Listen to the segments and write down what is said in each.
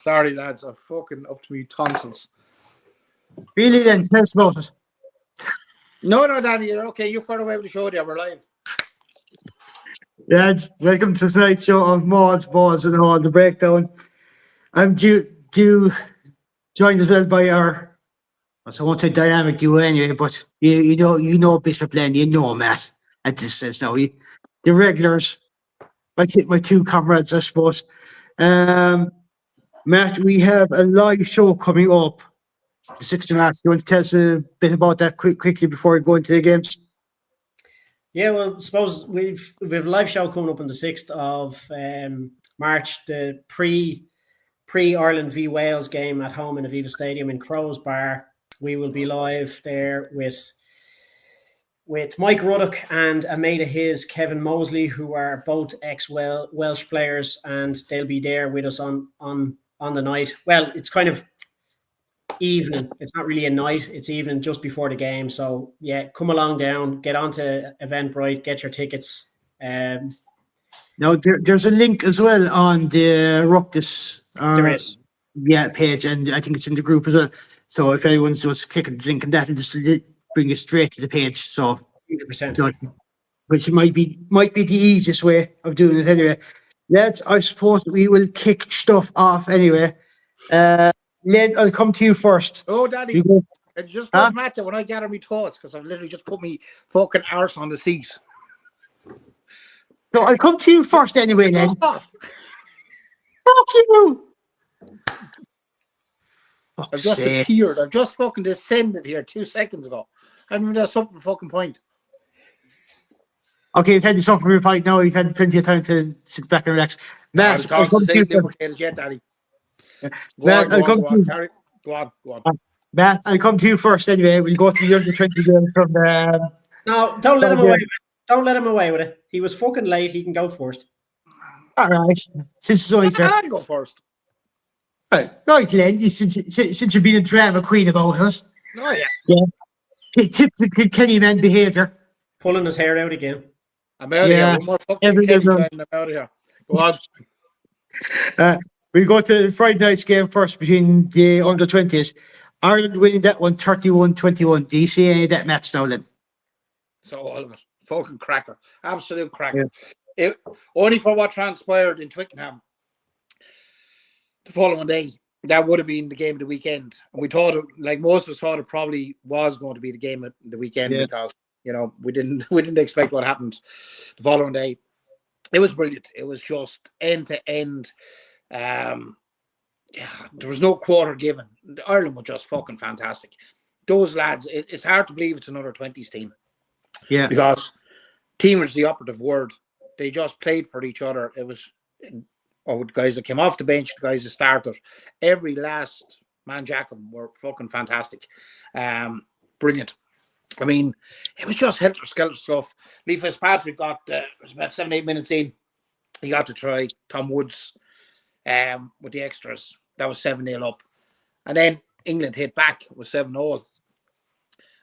Sorry, lads. I'm fucking up to me tonsils. Really then, tell us about it. No, Danny, you're okay. You're far away with the show there. We're live. Lads, welcome to tonight's show of Mauls, Balls and all, the breakdown. I'm due joined as well by our, I won't say dynamic duo anyway, but you know Bishop Len, you know Matt at this stage now. The regulars, my two comrades, I suppose. Matt, we have a live show coming up, the 6th of March. You want to tell us a bit about that quickly before we go into the games? Yeah, well, I suppose we've a live show coming up on the 6th of March, the pre Ireland v Wales game at home in Aviva Stadium in Crows Bar. We will be live there with Mike Ruddock and a mate of his, Kevin Mosley, who are both ex-Welsh players, and they'll be there with us on the night. Well, it's kind of evening. It's not really a night. It's evening just before the game. So, yeah, come along down, get onto Eventbrite, get your tickets. Now, there's a link as well on the Ruckus There is. page, and I think it's in the group as well. So if anyone's just clicking the link and that, will just bring you straight to the page. So 100%. which might be the easiest way of doing it anyway. Lads, I suppose we will kick stuff off anyway. Len, I'll come to you first. Oh, Danny. It just doesn't matter when I gather my thoughts because I've literally just put me fucking arse on the seat. So I'll come to you first anyway, Len. Oh, Fuck you! I've just appeared. I've just fucking descended here 2 seconds ago. I mean, there's something fucking point. Okay, you've had your something for your fight now. You've had plenty of time to sit back and relax. Matt, I'll come to you first. Yet, Daddy. Matt, I'll come to you. Go on. Matt, I'll come to you first anyway. We'll go to the under 20 games from No, don't let him away with it. Don't let him away with it. He was fucking late. He can go first. All right. Since it's only fair. I'll go first. Right, Len, since you've been a drama queen about us. Oh, yeah. Yeah. Typical Kenny man behaviour. Pulling his hair out again. I'm out of here. One more fucking Kenny time and I'm out of here. Go on. We'll go to Friday night's game first between the under 20s. Ireland winning that one 31-21. Do you see any of that match now, Len? So all of it. Fucking cracker. Absolute cracker. Yeah. Only for what transpired in Twickenham the following day. That would have been the game of the weekend. And we thought, like most of us thought, it probably was going to be the game of the weekend because, we didn't expect what happened the following day. It was brilliant. It was just end to end. There was no quarter given. Ireland was just fucking fantastic. Those lads, it's hard to believe it's another 20s team. Yeah. Because team is the operative word. They just played for each other. It was the guys that came off the bench, the guys that started. Every last man jack of them were fucking fantastic. Brilliant. I mean, it was just helter-skelter stuff. Lee Fitzpatrick got, it was about 7-8 minutes in. He got to try Tom Woods with the extras. That was 7-0 up. And then England hit back. It was 7-0.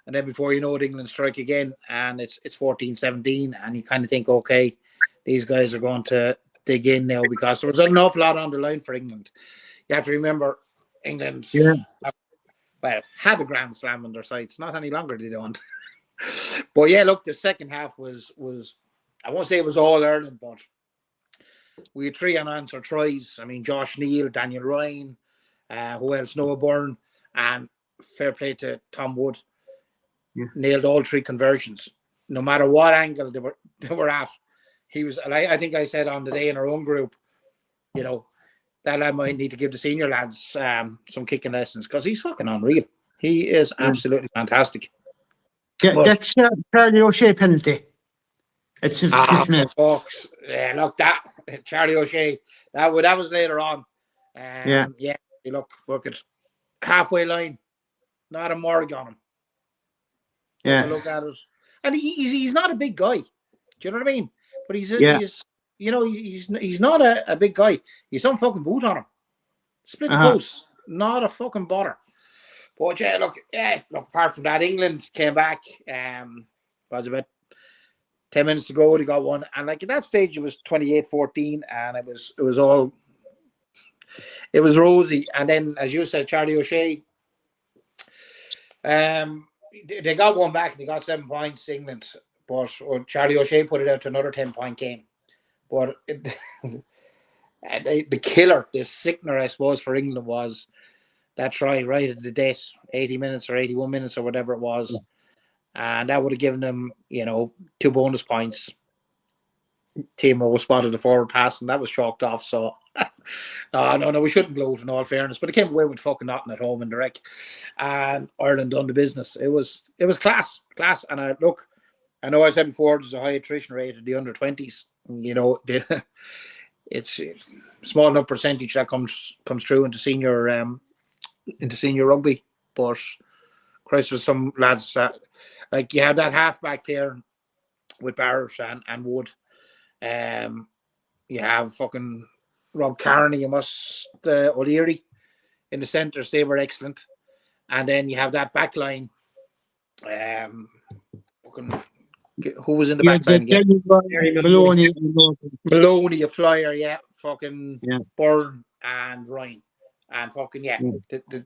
And then before you know it, England strike again. And it's 14-17. And you kind of think, okay, these guys are going to dig in now because there was an awful lot on the line for England. You have to remember, England had a Grand Slam on their sights. Not any longer, they don't. But yeah, look, the second half was I won't say it was all Ireland, but we had 3 unanswered tries. I mean, Josh Neal, Daniel Ryan, who else? Noah Byrne, and fair play to Tom Wood. Yeah. Nailed all 3 conversions. No matter what angle they were at. He was, I think I said on the day in our own group, that I might need to give the senior lads some kicking lessons because he's fucking unreal. He is absolutely fantastic. That's Charlie O'Shea penalty. It's just folks. Yeah, look, that Charlie O'Shea, that was later on. You look it, halfway line, not a morgue on him. Yeah, look at it, and he's not a big guy. Do you know what I mean? But he's not a big guy. He's some fucking boot on him. Split the post, not a fucking bother. But look, apart from that, England came back. Was about 10 minutes to go. They got one, and like at that stage, it was 28-14, and it was all it was rosy. And then, as you said, Charlie O'Shea, they got one back. They got 7 points, England. But Charlie O'Shea put it out to another 10-point game. But the killer, the sickener, I suppose, for England was that try right at the death, 80 minutes or 81 minutes or whatever it was. And that would have given them, 2 bonus points. Timo was spotted the forward pass, and that was chalked off. So, no, we shouldn't gloat in all fairness. But they came away with fucking nothing at home in the wreck, and Ireland done the business. It was class. And I know I said before there's a high attrition rate in the under-20s. It's a small enough percentage that comes through into senior rugby. But Christ, there's some lads like you have that halfback pair with Barrett and Wood. You have fucking Rob Carney, O'Leary in the centres. They were excellent, and then you have that back line. Who was in the back line again? Maloney, a flyer, yeah. Fucking Byrne and Ryan, and fucking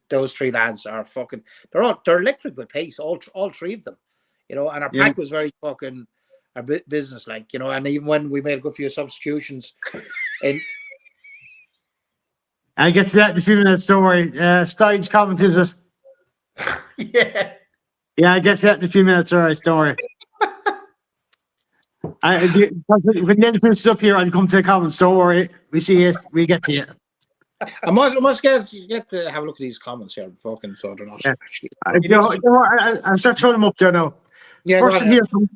those 3 lads are fucking. They're electric with pace. All 3 of them, and our pack was very fucking. A bit business like, and even when we made a good few substitutions. I get to that in a few minutes, don't worry. Stein's comment, is it? Yeah. Yeah, I get to that in a few minutes, all right, don't worry. When Ned finishes up here, I'll come to the comments, don't worry. We see it, we get to you. I must get to have a look at these comments here, fucking, so they're not actually. I'll start throwing them up there now. Yeah, first here comes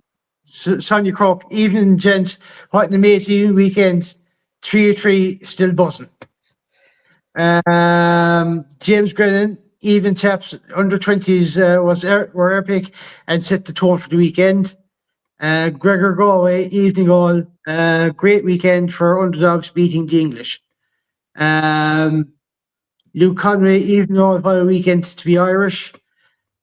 Sonia Crook, evening gents, what an amazing weekend. 3-3, still buzzing. James Grennan, even chaps, under 20s were epic and set the tone for the weekend. Gregor Galway, evening all, great weekend for underdogs beating the English. Luke Conway, evening all, what a weekend to be Irish.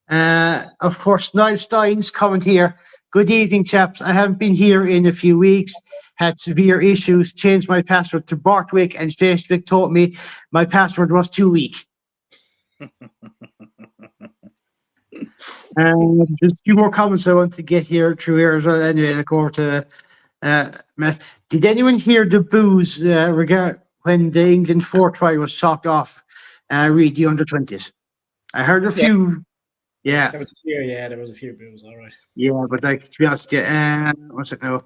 Of course, Niall Stein's comment here. Good evening, chaps. I haven't been here in a few weeks. Had severe issues. Changed my password to Bartwick, and Facebook told me my password was too weak. There's a few more comments I want to get here through here as well. Anyway, I'll go over to Matt. Did anyone hear the boos when the England 4 try was chalked off? Read the under-20s. I heard a few. Yeah. There was a few, there was a few boos, all right. Yeah, but to be honest, what's it now?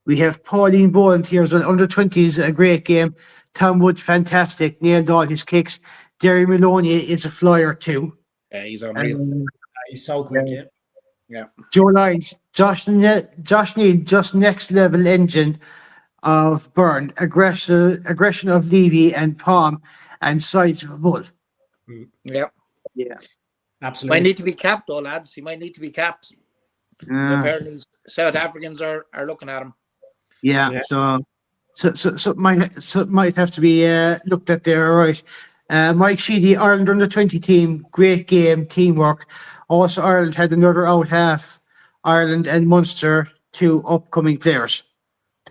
We have Pauline Boland here as well. Under-20s, a great game. Tom Wood, fantastic. Nailed all his kicks. Derry Maloney is a flyer too. Yeah, he's unreal. He's so quick, yeah. Joe Lyons, Josh Neal, just next level engine of Byrne. Aggression of Levy and Palm and sides of Bull. Yeah. Absolutely. Might need to be capped, though, lads. He might need to be capped. Apparently, South Africans are looking at him. Yeah. So might have to be looked at there, right? Mike Sheedy, Ireland under-20 team, great game, teamwork. Also, Ireland had another out half. Ireland and Munster, 2 upcoming players.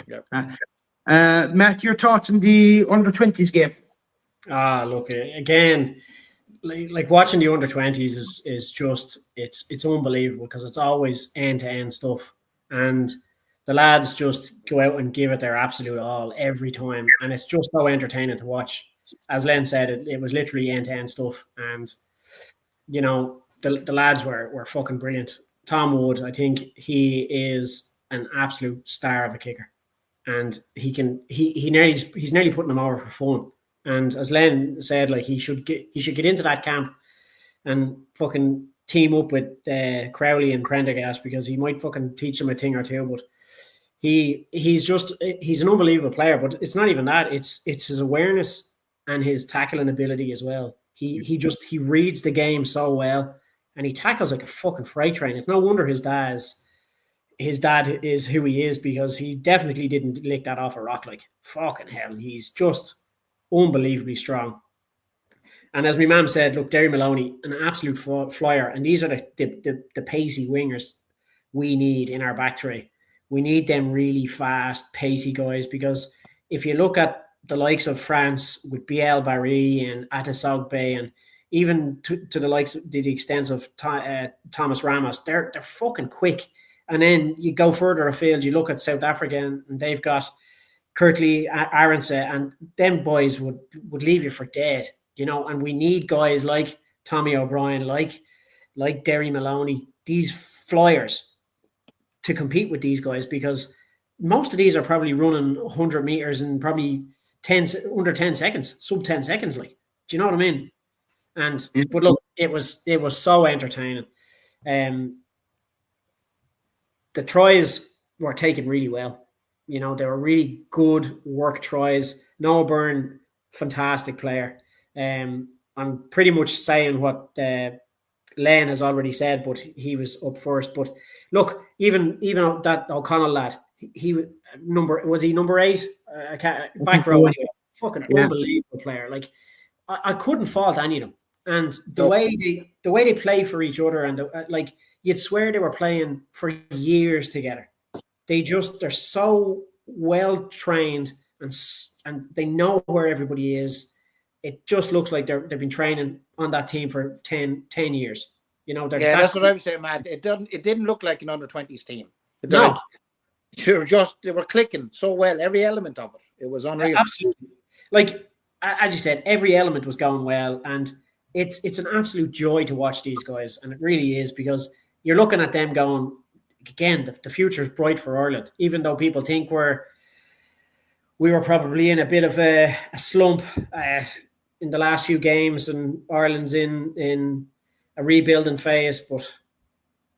Yep. Matt, your thoughts on the under-20s game? Look, again, like watching the under-20s is just it's unbelievable because it's always end-to-end stuff, and the lads just go out and give it their absolute all every time, and it's just so entertaining to watch. As Len said, it was literally end-to-end stuff, and the lads were fucking brilliant. Tom Wood, I think he is an absolute star of a kicker, and he's nearly putting them over for fun. And as Len said, like he should get into that camp and fucking team up with Crowley and Prendergast, because he might fucking teach them a thing or two. But he's an unbelievable player. But it's not even that; it's his awareness and his tackling ability as well. He reads the game so well, and he tackles like a fucking freight train. It's no wonder his dad is who he is, because he definitely didn't lick that off a rock. Like fucking hell, he's just unbelievably strong. And as my mum said, look, Derry Maloney, an absolute flyer. And these are the pacey wingers we need in our back three. We need them really fast, pacey guys, because if you look at the likes of France with Biel Barry and Atasogbe, and even to the likes of the extent of Thomas Ramos, they're fucking quick. And then you go further afield, you look at South Africa, and they've got Kurtley Arendse, and them boys would leave you for dead, and we need guys like Tommy O'Brien, like Derry Maloney, these flyers to compete with these guys, because most of these are probably running 100 meters in probably under 10 seconds, sub 10 seconds. Like, do you know what I mean? But look, it was so entertaining. The tries were taken really well. They were really good work tries. Noah Byrne, fantastic player. I'm pretty much saying what Len has already said, but he was up first. But look, even that O'Connell lad, was he number 8? Back row anyway. Fucking unbelievable player. Like, I couldn't fault any of them. And the way they play for each other, and you'd swear they were playing for years together. They're so well trained, and they know where everybody is. It just looks like they've been training on that team for 10 years. That's what I was saying, Matt. It didn't look like an under-20s team. No. They were clicking so well, every element of it. It was unreal. Absolutely. Like, as you said, every element was going well, and it's an absolute joy to watch these guys, and it really is, because you're looking at them going, again, the future is bright for Ireland, even though people think we were probably in a bit of a slump in the last few games, and Ireland's in a rebuilding phase. But,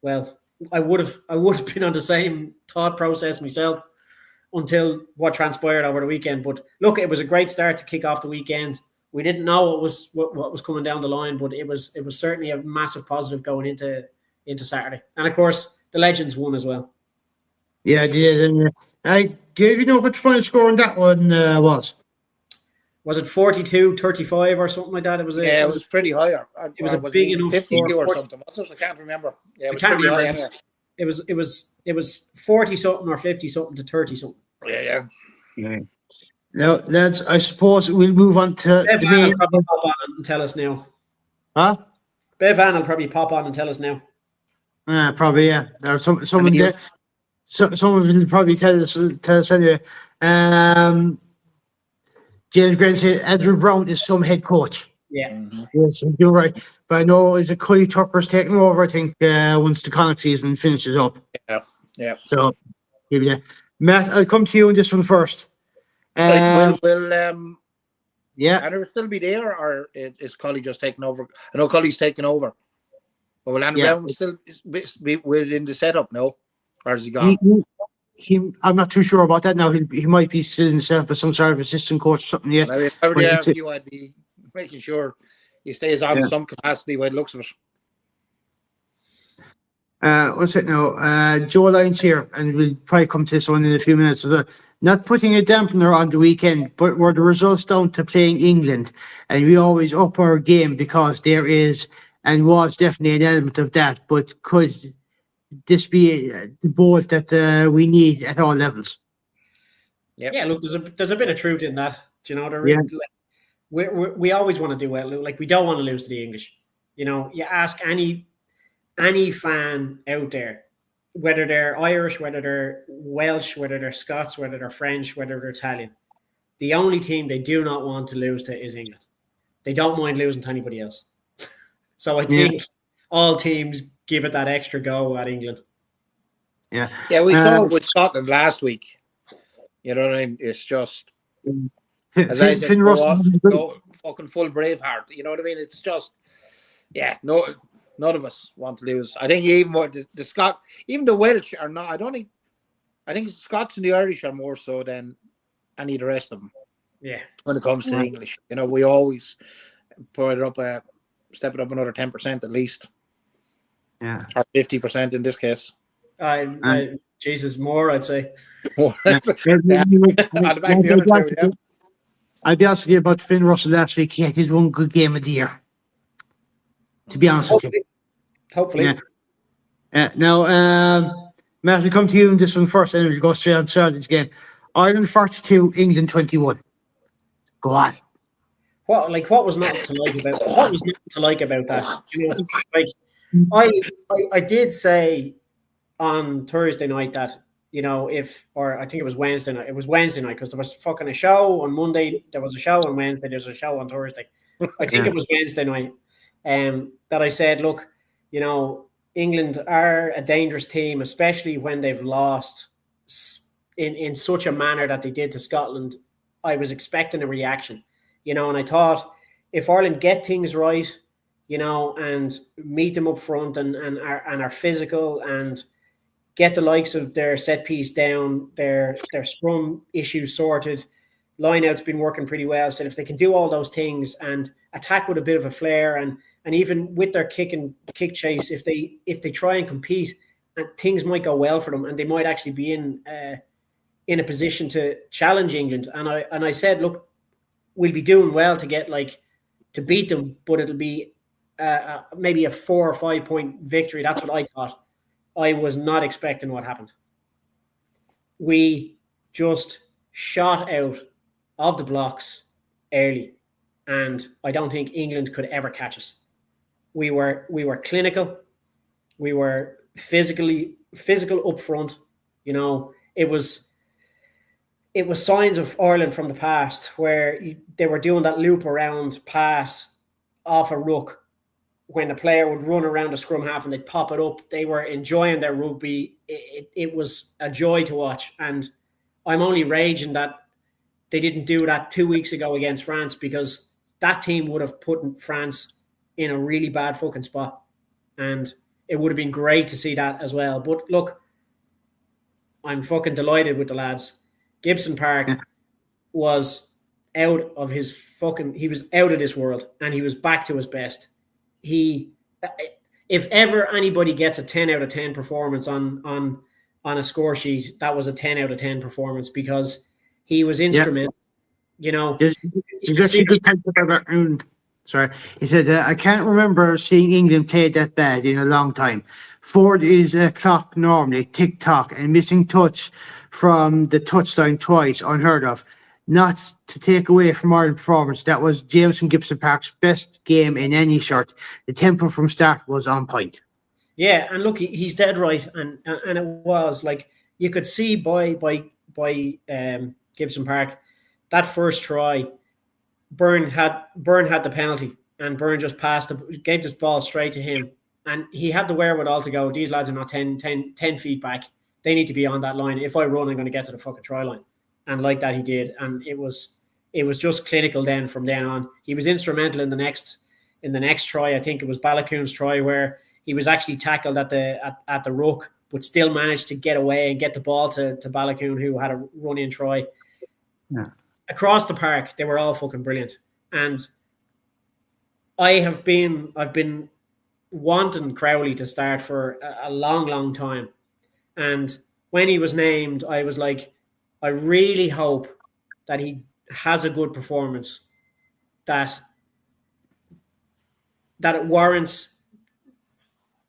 well, I would have been on the same thought process myself until what transpired over the weekend. But look, it was a great start to kick off the weekend. We didn't know what was coming down the line, but it was certainly a massive positive going into Saturday. And of course, the Legends won as well. Yeah, I did. And do you know what the final score on that one was? Was it 42-35 or something like that? It was pretty higher. It was a big enough 52 score. or something. I can't remember. Yeah, I can't remember. Anyway. It was 40 something or 50 something to 30 something. Yeah. Now, lads, I suppose we'll move on to Bev the Van main. will probably pop on and tell us now. Huh? Bev Van will probably pop on and tell us now. Probably, yeah. There's someone there. Someone will probably tell us anyway. James Grant said Andrew Brown is some head coach. Yeah. Mm-hmm. Yes, you're right. But I know is it Cully Tucker's taking over, I think, once the Connacht season finishes up. Yeah. So, yeah. Matt, I'll come to you on this one first. Will yeah. Andrew still be there, or is Cully just taking over? I know Cully's taking over. But will Andrew Brown still be within the setup, no? Or is he gone? I'm not too sure about that now. He might be still himself as some sort of assistant coach or something yet. If I were there for you, I'd be making sure he stays on in some capacity by the looks of it. What's it now? Joe Lyons here, and we'll probably come to this one in a few minutes. Not putting a dampener on the weekend, but were the results down to playing England? And we always up our game because there is and was definitely an element of that. But could this be the bolt that we need at all levels? Yep. Yeah, look, there's a bit of truth in that. Do you know, we always want to do well. Like, we don't want to lose to the English. You ask any fan out there, whether they're Irish, whether they're Welsh, whether they're Scots, whether they're French, whether they're Italian, the only team they do not want to lose to is England. They don't mind losing to anybody else. So I think all teams give it that extra go at England. Yeah. Yeah, we saw it with Scotland last week. You know what I mean? It's just, as I said, fucking full Braveheart. You know what I mean? It's just, no, none of us want to lose. I think even more even the Welsh are not. I think the Scots and the Irish are more so than any of the rest of them. Yeah. When it comes to the English, we always put it up, step it up another 10% at least. Yeah. Or 50% in this case. Jesus, more, I'd say. I'll be honest with you about Finn Russell last week. He had his one good game of the year. To be honest with you. Hopefully. Now, Matt, we'll come to you in this one first, and we'll go straight on Saturday's game. Ireland 42, England 21. Go on. What was not to like about that? Like I did say on Thursday night that or I think it was Wednesday night. It was Wednesday night because there was fucking a show on Monday. There was a show on Wednesday. There's a show on Thursday. I think it was Wednesday night. That I said, look, England are a dangerous team, especially when they've lost in such a manner that they did to Scotland. I was expecting a reaction, and I thought if Ireland get things right, and meet them up front and are physical and get the likes of their set piece down, their scrum issues sorted, line out's been working pretty well. So if they can do all those things and attack with a bit of a flair and even with their kick chase, if they try and compete, things might go well for them and they might actually be in a position to challenge England. And I said, look, we'll be doing well to get to beat them, but it'll be maybe a 4 or 5 point victory. That's what I thought. I was not expecting what happened. We just shot out of the blocks early, and I don't think England could ever catch us. We were clinical. We were physical up front. It was signs of Ireland from the past where they were doing that loop around pass off a ruck when a player would run around the scrum half and they'd pop it up. They were enjoying their rugby. It was a joy to watch. And I'm only raging that they didn't do that 2 weeks ago against France, because that team would have put France in a really bad fucking spot. And it would have been great to see that as well. But look, I'm fucking delighted with the lads. Gibson Park was out of he was out of this world and he was back to his best. If ever anybody gets a 10 out of 10 performance on a score sheet, that was a 10 out of 10 performance, because he was instrumental. Sorry, he said, I can't remember seeing England play that bad in a long time. Ford is a clock normally, tick-tock, and missing touch from the touchline twice, unheard of. Not to take away from Ireland's performance, that was Jameson Gibson Park's best game in any shirt. The tempo from start was on point. Yeah, and look, he's dead right, and it was you could see by Gibson Park that first try. Byrne had the penalty, and Byrne just gave this ball straight to him, and he had the wherewithal to go, these lads are not 10 feet back. They need to be on that line. If I run, I'm going to get to the fucking try line. And like that he did, and it was just clinical. Then from then on, he was instrumental in the next try. I think it was Balakoon's try where he was actually tackled at the ruck, but still managed to get away and get the ball to Balakoon, who had a run-in try. Yeah. Across the park, they were all fucking brilliant. And I've been wanting Crowley to start for a long, long time. And when he was named, I was like, I really hope that he has a good performance, that it warrants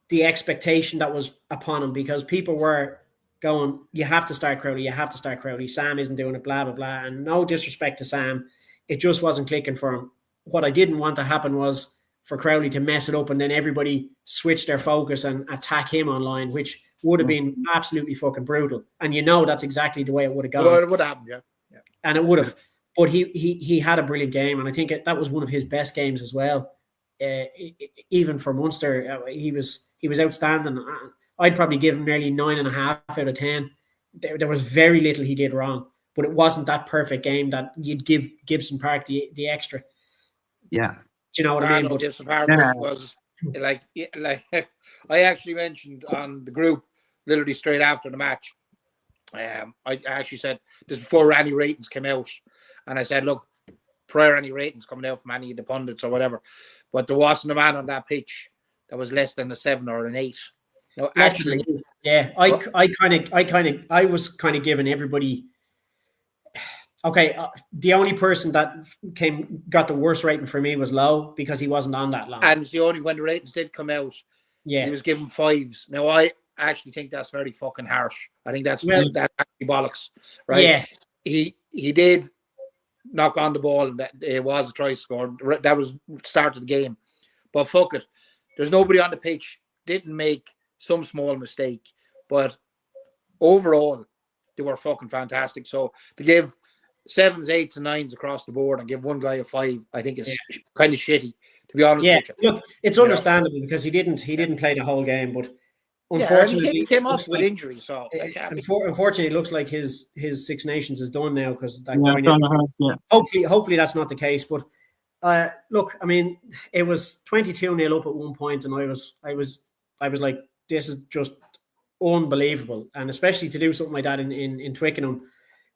the expectation that was upon him, because people were going, you have to start Crowley. Sam isn't doing it, blah, blah, blah. And no disrespect to Sam, it just wasn't clicking for him. What I didn't want to happen was for Crowley to mess it up and then everybody switch their focus and attack him online, which would have been absolutely fucking brutal. And that's exactly the way it would have gone. Well, it would happen, yeah. And it would have. But he had a brilliant game, and I think that was one of his best games as well. Even for Munster, he was outstanding. I'd probably give him nearly 9.5 out of 10. There was very little he did wrong, but it wasn't that perfect game that you'd give Gibson Park the extra. Yeah. Do you know what I mean? But Gibson Park was like I actually mentioned on the group literally straight after the match. I actually said this before any ratings came out, and I said, look, prior any ratings coming out from any of the pundits or whatever, but there wasn't a man on that pitch that was less than a 7 or an 8. No, actually, yeah, I was kind of giving everybody. Okay, the only person that got the worst rating for me was Lowe, because he wasn't on that long. And it's the only when the ratings did come out, he was given 5s. Now I actually think that's very fucking harsh. I think that's actually bollocks, right? Yeah, he did knock on the ball, and that it was a try scored. That was start of the game. But fuck it, there's nobody on the pitch. Didn't make some small mistake, but overall they were fucking fantastic. So to give 7s, 8s, and 9s across the board and give one guy a 5, I think it's kind of shitty, to be honest with you. Look, it's understandable because he didn't play the whole game, but unfortunately he came off with injury, so unfortunately, it looks like his Six Nations is done now because hopefully that's not the case. But look, I mean, it was 22-0 up at one point, and I was like, this is just unbelievable, and especially to do something like that in Twickenham,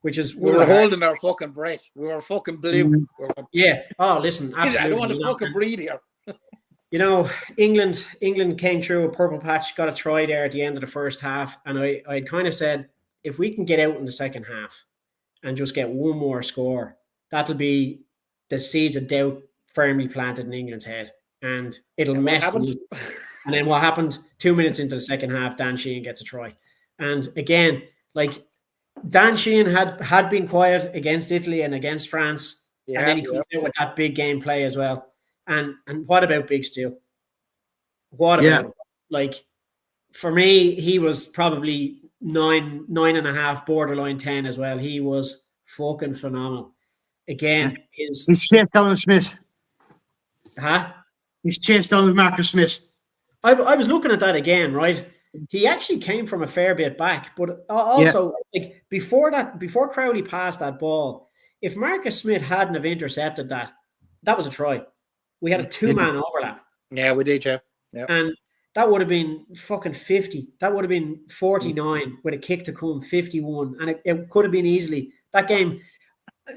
which is we were holding our fucking breath. We were fucking blue. Yeah. Oh, listen, absolutely. I don't want to fucking breathe here. You know, England came through a purple patch, got a try there at the end of the first half, and I kind of said, if we can get out in the second half and just get one more score, that'll be the seeds of doubt firmly planted in England's head, and it'll mess them. And then what happened? 2 minutes into the second half, Dan Sheehan gets a try, and again, like Dan Sheehan had been quiet against Italy and against France, and then he comes out with that big game play as well. And what about Big Stu? What about him? Like, for me, he was probably 9.5, borderline 10 as well. He was fucking phenomenal. Again, he's chased down with Smith. He's chased down with Marcus Smith. I was looking at that again, right? He actually came from a fair bit back, but also like before Crowley passed that ball, if Marcus Smith hadn't have intercepted that was a try. We had a 2-man overlap. Yeah, we did, yeah. And that would have been fucking 50. That would have been 49 with a kick to come, 51. And it could have been easily. That game,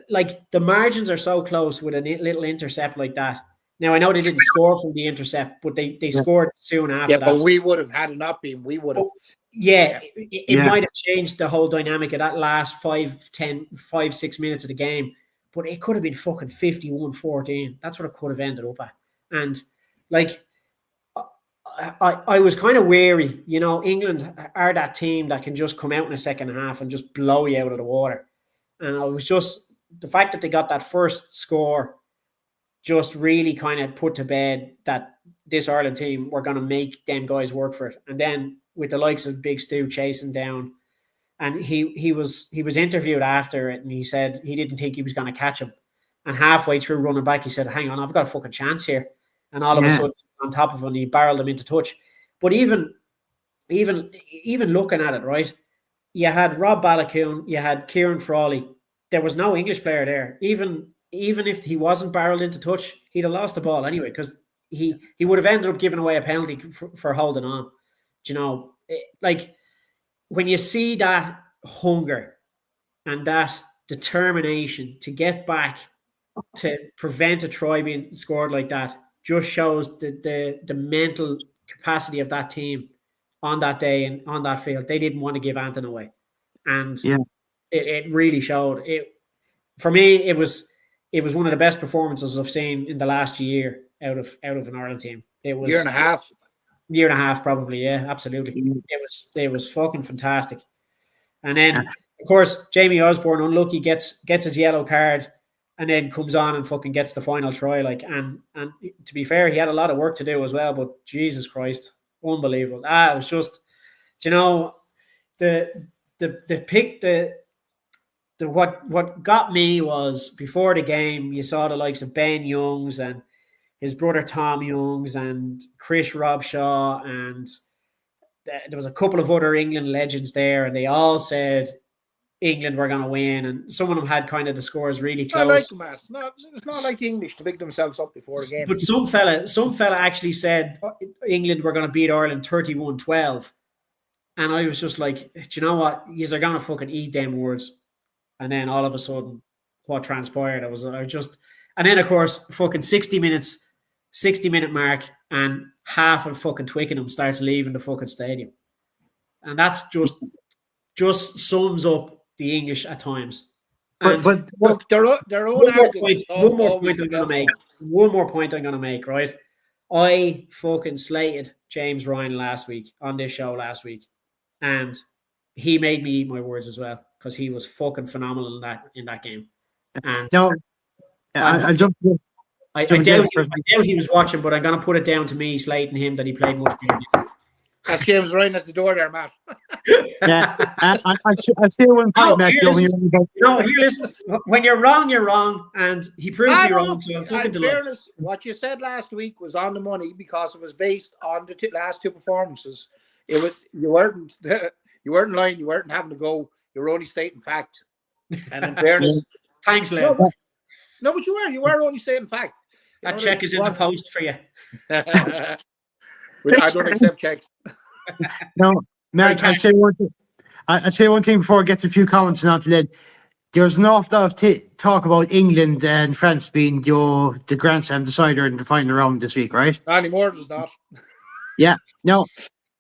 like, the margins are so close with a little intercept like that. Now, I know they didn't score from the intercept, but they scored soon after that. Yeah, but we would have, had it not been, we would have. It might have changed the whole dynamic of that last 5, 6 minutes of the game. But it could have been fucking 51-14. That's what it could have ended up at. And, like, I was kind of wary. You know, England are that team that can just come out in the second half and just blow you out of the water. And I was just, the fact that they got that first score just really kind of put to bed that this Ireland team were going to make them guys work for it. And then with the likes of Big Stu chasing down, and he was interviewed after it, and he said he didn't think he was going to catch him. And halfway through running back, he said, hang on, I've got a fucking chance here. And all of a sudden, on top of him, he barreled him into touch. But even looking at it, right, you had Rob Balakoon, you had Kieran Frawley. There was no English player there. Even if he wasn't barreled into touch, he'd have lost the ball anyway, because he would have ended up giving away a penalty for holding on. Do you know, like, when you see that hunger and that determination to get back to prevent a try being scored like that, just shows the mental capacity of that team on that day and on that field. They didn't want to give Anton away. And it really showed. For me, it was one of the best performances I've seen in the last year out of an Ireland team. It was year and a half probably. Yeah, absolutely. It was fucking fantastic. And then of course Jamie Osborne, unlucky, gets his yellow card and then comes on and fucking gets the final try. Like, and to be fair, he had a lot of work to do as well, but Jesus Christ, unbelievable. It was just, you know, what got me was before the game, you saw the likes of Ben Youngs and his brother Tom Youngs and Chris Robshaw, and there was a couple of other England legends there, and they all said England were going to win, and some of them had kind of the scores really close. I like them, Matt. It's not like the English to pick themselves up before the game. But some fella actually said England were going to beat Ireland 31-12, and I was just like, do you know what? You're going to fucking eat them words. And then all of a sudden, what transpired? And then of course, fucking 60-minute mark, and half of fucking Twickenham starts leaving the fucking stadium, and that's just sums up the English at times. But look, their own one more point I'm gonna make, right? I fucking slated James Ryan last week on this show last week, and he made me eat my words as well, because he was fucking phenomenal in that game. And No, I'll jump. I doubt he was watching, but I'm going to put it down to me slating him that he played much better. That's James Ryan at the door there, Matt. Yeah, I'll say one point, Matt. No, here, listen. When you're wrong, you're wrong, and he proved me wrong. Look, So I'm fucking in delighted. fairness, what you said last week was on the money because it was based on the last two performances. It was you weren't lying, you weren't having to go. You were only stating fact. And in fairness, thanks, Len. No, but you were only stating fact. That check is in the post for you. I don't accept checks. No, Matt, I'll say one thing. I'll say one thing before I get to a few comments and after that. There's an awful lot of talk about England and France being the Grand Slam decider in the final round this week, right? Anymore, there's not. Yeah, no,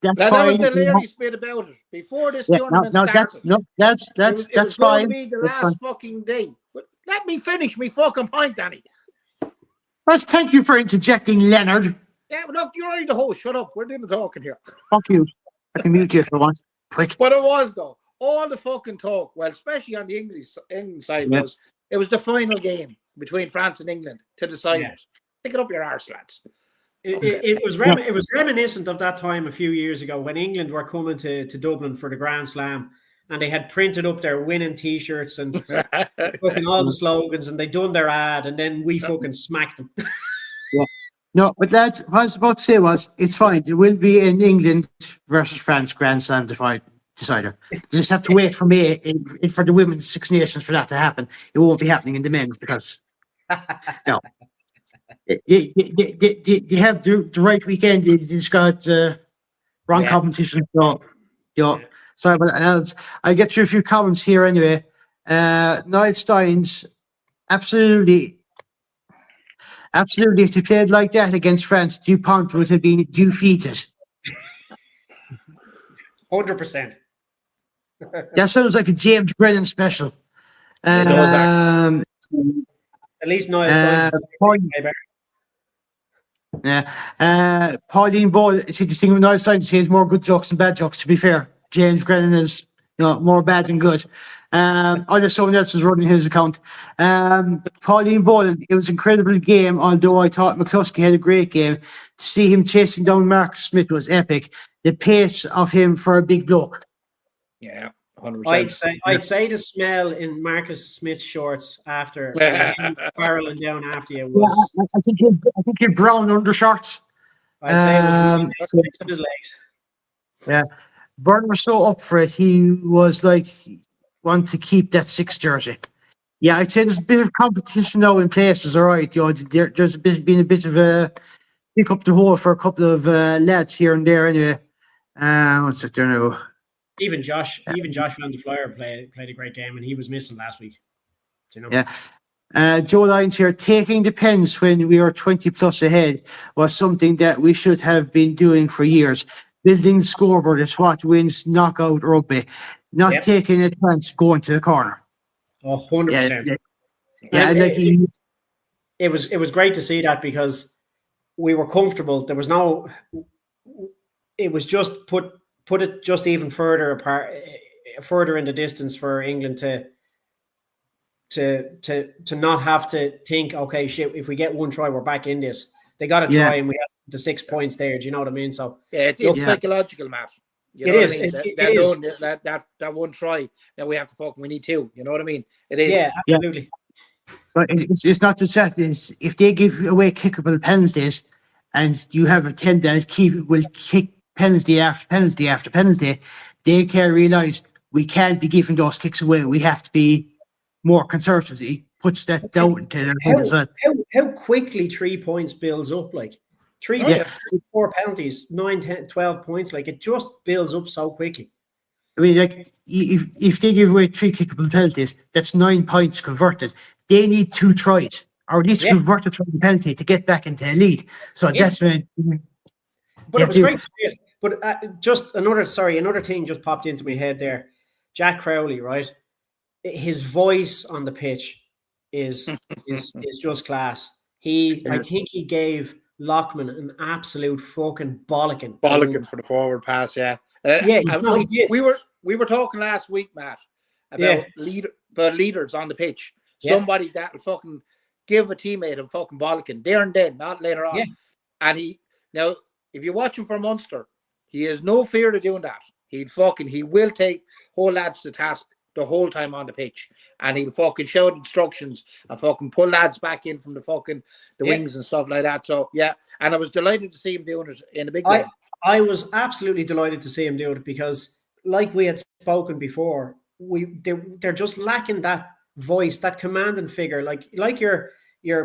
that's that fine. Was the latest bit about it before this tournament started. That's fine. Going to be the last fucking day. But let me finish me fucking point, Danny. Well, thank you for interjecting, Leonard. Yeah, but look, you're already the host. Shut up. We're doing the talking here. Fuck you. I can mute you if I want. Prick. But it was, though. All the fucking talk, well, especially on the England side, it was the final game between France and England to decide it. Pick it up your arse, lads. It was reminiscent of that time a few years ago when England were coming to Dublin for the Grand Slam, and they had printed up their winning T-shirts and fucking all the slogans, and they done their ad, and then we fucking smacked them. No, but lads, what I was about to say was, it's fine. There will be an England versus France Grand Slam decider. You just have to wait for me for the women's Six Nations for that to happen. It won't be happening in the men's because no. They have the right weekend. They just got wrong competition. So, sorry about that. I'll get through a few comments here anyway. Niall Steins, absolutely. If they played like that against France, Dupont would have been defeated. 100%. That sounds like a James Brennan special. At least Niall Steins. Pauline Ball. See, the thing with Niall Steins, he has more good jokes than bad jokes. To be fair, James Brennan is more bad than good. Either someone else is running his account. Pauline Boland, it was an incredible game, although I thought McCluskey had a great game. To see him chasing down Marcus Smith was epic. The pace of him for a big bloke. Yeah, 100%. I'd say the smell in Marcus Smith's shorts after barreling down after you was. Yeah, I think you're brown undershorts. I'd say it was to his legs. Yeah. Byrne was so up for it. He was like, want to keep that 6 jersey. Yeah, I'd say there's a bit of competition now in places. All right, there's been a bit of a pick up the hole for a couple of lads here and there. Anyway, what's it there now? Even Josh Van de Flyer played a great game, and he was missing last week. Do you know? Yeah. Joe Lyons here. Taking the pens when we were 20 plus ahead was something that we should have been doing for years. Building the scoreboard is what wins knockout rugby. Not taking a chance going to the corner. 100%. It was great to see that because we were comfortable. There was no. It was just put it just even further apart, further in the distance for England to not have to think, okay, shit, if we get one try, we're back in this. They got to try, and we have the 6 points there. Do you know what I mean? So it's psychological, Matt. You know it is. I mean? It is. That one try that we have to we need 2. You know what I mean? It is. Yeah, absolutely. But it's not just that. If they give away kickable penalties, and you have a team that will kick penalty after penalty after penalty, they can realise we can't be giving those kicks away. We have to be more conservative. He puts that down into their head as well. How quickly 3 points builds up, like 4 penalties, 9, 10, 12 points, like it just builds up so quickly. I mean, like if they give away 3 kickable penalties, that's 9 points converted. They need 2 tries, or at least convert a try penalty to get back into a lead. So that's when. But it was great to see it. But just another thing just popped into my head there. Jack Crowley, right? His voice on the pitch is just class. I think he gave Lockman an absolute fucking bollocking for the forward pass. Yeah, he did. We were talking last week, Matt, about leaders on the pitch. Somebody that'll fucking give a teammate a fucking bollocking there and then, not later on. Yeah. And now, if you watch him for Munster, he has no fear of doing that. He will take whole lads to task the whole time on the pitch, and he'll fucking shout instructions and fucking pull lads back in from the wings and stuff like that. So yeah, and I was delighted to see him doing it in a big game. I was absolutely delighted to see him do it because, like we had spoken before, they're just lacking that voice, that commanding figure, like your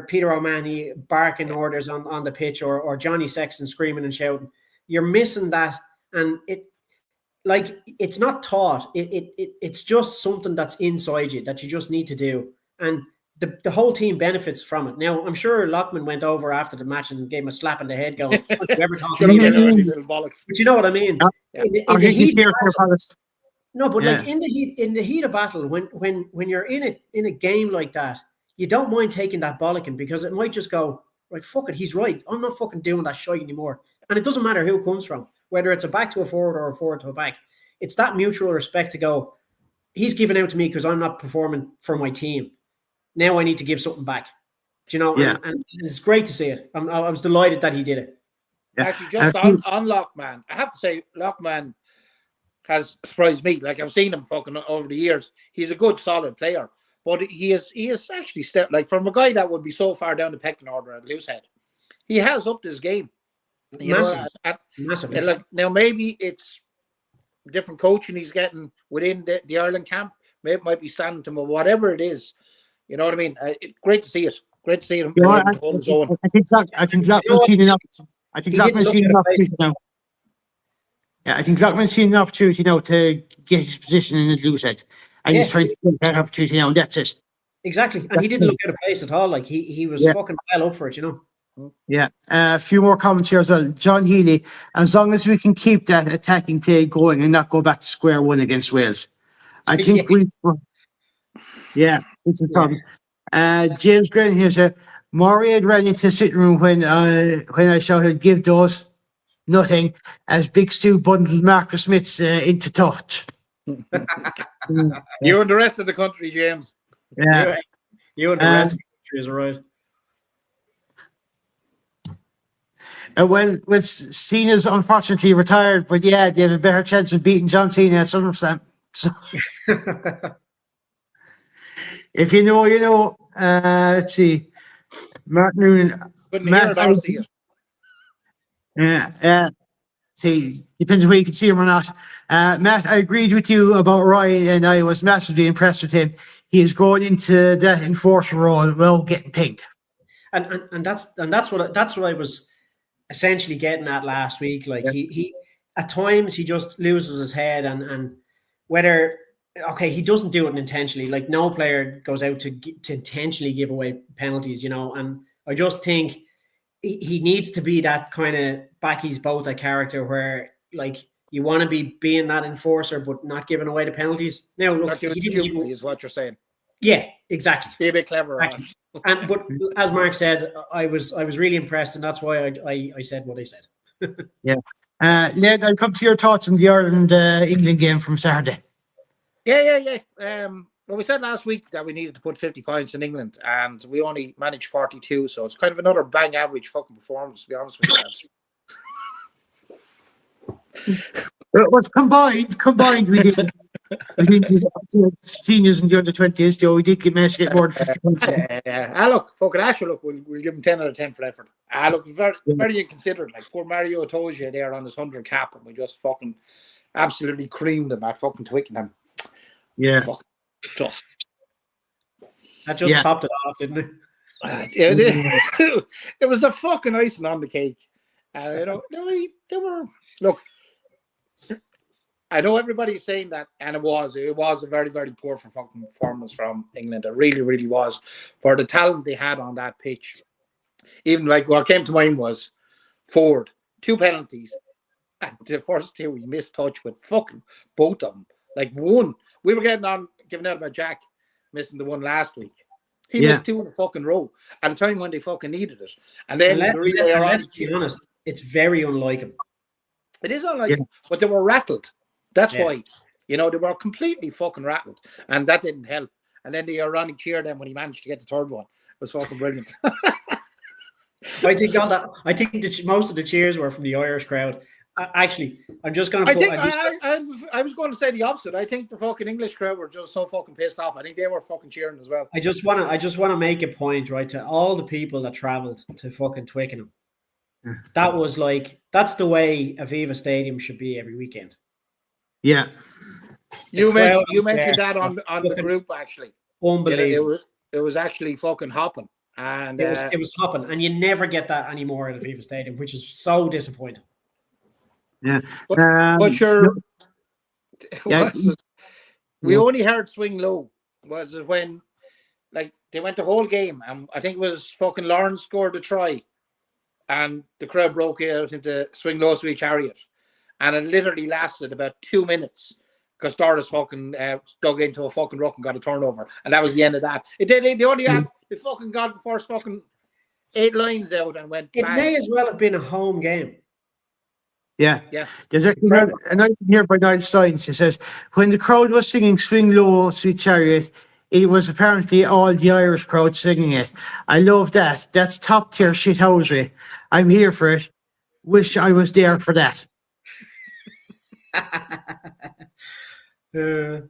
Peter O'Mahony barking orders on the pitch, or Johnny Sexton screaming and shouting. You're missing that, and it's not taught. It's just something that's inside you that you just need to do, and the whole team benefits from it. Now, I'm sure Lockman went over after the match and gave him a slap in the head, going, "Don't you ever talk to me again." Little bollocks. But you know what I mean. I think he's here for Palace. No, but like in the heat of battle, when you're in a game like that, you don't mind taking that bollocking, because it might just go, right, fuck it, he's right. I'm not fucking doing that shit anymore. And it doesn't matter who it comes from, whether it's a back to a forward or a forward to a back. It's that mutual respect to go, he's giving out to me because I'm not performing for my team. Now I need to give something back. Do you know? Yeah. And it's great to see it. I was delighted that he did it. Yeah. Actually, just on Lockman, I have to say, Lockman has surprised me. Like, I've seen him fucking over the years. He's a good, solid player. But he is actually stepped, like, from a guy that would be so far down the pecking order at Loosehead, he has upped his game. Massively. Like, now maybe it's different coaching he's getting within the Ireland camp. Maybe it might be standing to him, or whatever it is. You know what I mean? Great to see it. Great to see him hold his own. I think Lockman's seen enough. I think Lockman's seen enough now. Yeah, I think Lockman's seen an opportunity now to get his position in the Loosehead, and he's trying to get that opportunity now, and that's it. Exactly, and he didn't look out of place at all. Like he was fucking well up for it, you know. Yeah, a few more comments here as well. John Healy, as long as we can keep that attacking play going and not go back to square one against Wales, I think which is the problem. James Green here said, Maury had ran into the sitting room when I shouted, "Give those." Nothing, as Big Stu bundled Marcus Smith's into touch. You and the rest of the country, James. Yeah. You and the rest of the country is right. Well, Cena's unfortunately retired, but they have a better chance of beating John Cena at SummerSlam. So, if you know, you know. Let's see. Martin Noonan. See, depends on where you can see him or not. Matt, I agreed with you about Ryan, and I was massively impressed with him. He is growing into that enforcer role while getting pinged. And that's what I was essentially getting at last week. Like he at times he just loses his head, and whether he doesn't do it intentionally. Like, no player goes out to intentionally give away penalties, you know. And I just think he needs to be that kind of Backy's Bota character where, like, you want to be being that enforcer but not giving away the penalties. Now, look, he didn't is what you're saying. Yeah, exactly. Be a bit clever. Exactly. But as Mark said, I was really impressed, and that's why I said what I said. Yeah. Ned, I'll come to your thoughts on the Ireland England game from Saturday. Yeah. Well, we said last week that we needed to put 50 points in England, and we only managed 42, so it's kind of another bang average fucking performance, to be honest with you. It was combined we did. Seniors and the under 20s, though, we did manage to get more than 50 points. Look, fucking Asher, look, we'll give him 10 out of 10 for effort. Look, very inconsiderate. Like, poor Mario Toja there on his 100 cap, and we just fucking absolutely creamed him at fucking Twickenham. Yeah. Fucking just. That just topped it off, didn't it? It was the fucking icing on the cake. You know, they were, look, I know everybody's saying that, and it was a very, very poor fucking performance from England. It really, really was, for the talent they had on that pitch. Even like what came to mind was Ford, 2 penalties, and the first 2 we missed touch with fucking both of them. Like, one, we were giving out about Jack missing the one last week. He missed 2 in a fucking row at a time when they fucking needed it. And then let's be honest, it's very unlike him. It is unlike him, but they were rattled. That's why, you know, they were completely fucking rattled, and that didn't help. and then the ironic cheer then when he managed to get the third one. It was fucking brilliant. I think most of the cheers were from the Irish crowd. Actually, I'm just going to I put. think I was going to say the opposite. I think the fucking English crowd were just so fucking pissed off. I think they were fucking cheering as well. I just want to make a point, right, to all the people that travelled to fucking Twickenham. That was that's the way Aviva Stadium should be every weekend. Yeah. You mentioned that on the group actually. Unbelievable. It was actually fucking hopping. And it was hopping, and you never get that anymore at Aviva Stadium, which is so disappointing. Yeah. We only heard swing low was when they went the whole game, and I think it was fucking Lawrence scored a try, and the crowd broke out into swing low sweet chariot, and it literally lasted about 2 minutes because Doris fucking dug into a fucking ruck and got a turnover, and that was the end of that. They only had they fucking got the first fucking 8 lines out and went. It may as well have been a home game. Yeah. Yeah. There's a nice here by Niall Steins. He says, when the crowd was singing Swing Low, Sweet Chariot, it was apparently all the Irish crowd singing it. I love that. That's top tier shithousery. I'm here for it. Wish I was there for that. Yeah.